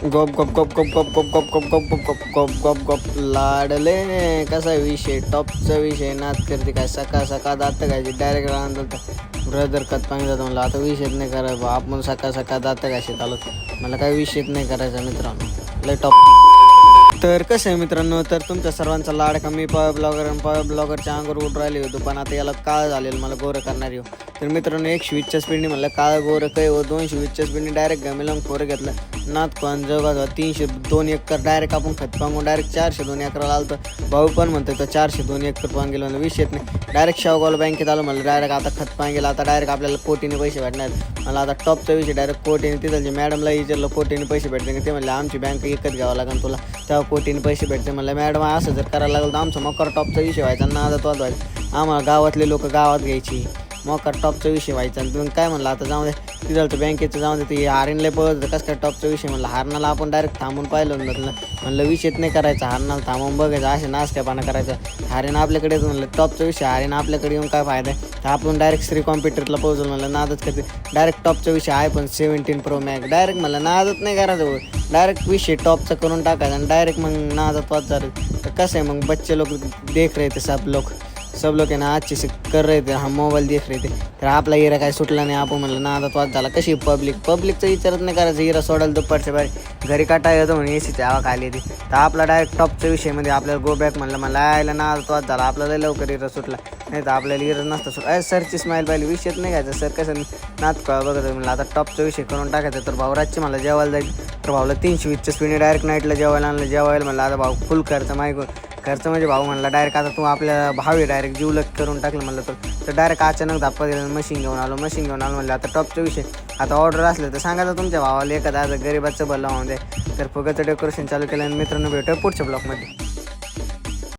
गप गप गप गप गप गप गप गप गप गप गप गप गप गप लाडले कसा विषय टॉपचा विषय नाद करते काय सकाळ सकाळ दात घायची डायरेक्ट राहणार ब्रदर कत पाणी जातं म्हणलं आता विषयच नाही करायचं आपण सकाळ सकाळ दात घायचे आलो मला काही विषयच नाही करायचा मित्रांनो लय टॉप. तर कसं आहे मित्रांनो तर तुमच्या सर्वांचा लाडका मी पॉवर ब्लॉगरच्या अंगावर उठ राहिली होतो पण आता याला काळ झालेलं मला गोरं करणारी हो. तर मित्रांनो 120च्या स्पीडने म्हणलं काळ गोरं काही हो 220च्या स्पीडने डायरेक्ट गमेला खोरं घेतलं नात पण जवळ 302 एकर डायरेक्ट आपण खत पांगून डायरेक्ट 402 एकराला आलं तर भाऊ पण म्हणतो तर 402 एकर पांग गेलो म्हणलं विषयच नाही डायरेक्ट शावगावला बँकेत आलं म्हणलं डायरेक्ट आता खत पांग गेला आता डायरेक्ट आपल्याला कोटीने पैसे भेटणार मला आता टॉपचा विषय डायरेक्ट कोटीने तिथं मॅडमला विचारलं कोटीने पैसे भेटते ते म्हणलं आमची बँक विकत घ्यावं लागेल तुला तेव्हा कोटीने पैसे भेटते म्हणलं मॅडम असं जर करायला लागलं तर आमचा मकर टॉपचा विषय व्हायचा ना आता तो व्हायचा आम्हाला गावातले लोक गावात घ्यायची मकर टॉपचा विषय व्हायचा आणि तुम्ही काय म्हणलं आता जाऊ दे तिथं तर बँकेचं जाऊ दे ते हारीनला पळत कसं काय टॉपचा विषय म्हणलं हारणाला आपण डायरेक्ट थांबून पाहिलं म्हणलं विषयच नाही करायचा हारणाला थांबून बघायचं असे नासक्यापाना करायचं हारेन आपल्याकडेच म्हणलं टॉपचा विषय हारेन आपल्याकडे येऊन काय फायदा आहे तर आपण डायरेक्ट श्री कॉम्प्युटरला पोहोचलो म्हणलं नादच करते डायरेक्ट टॉपचा विषय आहे पण 17 Pro Max डायरेक्ट म्हणलं नादच नाही करायचं डायरेक्ट विषय टॉपचा करून टाकायचा आणि डायरेक्ट मग नादात वाच झालं तर कसं आहे मग बच्चे लोक देख रहे थे सब लोग है ना अच्छे से कर रहे थे हम मोबाईल देख रहे थे तर आपला हिरा काय सुटला नाही आपण म्हणलं नादात वाद झाला कशी पब्लिकचं विचारत नाही करायचं हिरा सोडायला दुपारच्या बाहेर घरी काटाय येतो म्हणून एसीच्या हवा खाली येते तर आपला डायरेक्ट टॉपच्या विषयमध्ये आपल्याला गो बॅक म्हणलं मला यायला नादात वाद झाला आपल्याला लवकर हिरा सुटला नाही तर आपल्याला हिरा नसतं सुटला सरची स्माईल पाहिली विषयच नाही घ्यायचं सर कसं नात बघत म्हणलं आता टॉपचा विषय करून टाकायचं तर भाऊ रातची मला जेवायला जाईल तर भाऊला 320च्या स्पीडने डायरेक्ट नाईटला जेवायला आणलं जेवायला म्हणलं आता भाऊ फुल खर्च माहिती खर्च म्हणजे भाऊ म्हणला डायरेक्ट आता तू आपल्या भावी डायरेक्ट जीवलग करून टाकलं म्हणलं तर डायरेक्ट अचानक धाप्पा दिला मशीन घेऊन आलो म्हणलं आता टॉपचा विषय आता ऑर्डर असलं तर सांगायचं तुमच्या भावाला एखादा गरीबाचं भलं होऊन दे तर फुगाचं डेकोरेशन चालू केलं आणि मित्रांनो भेटूया पुढच्या ब्लॉकमध्ये.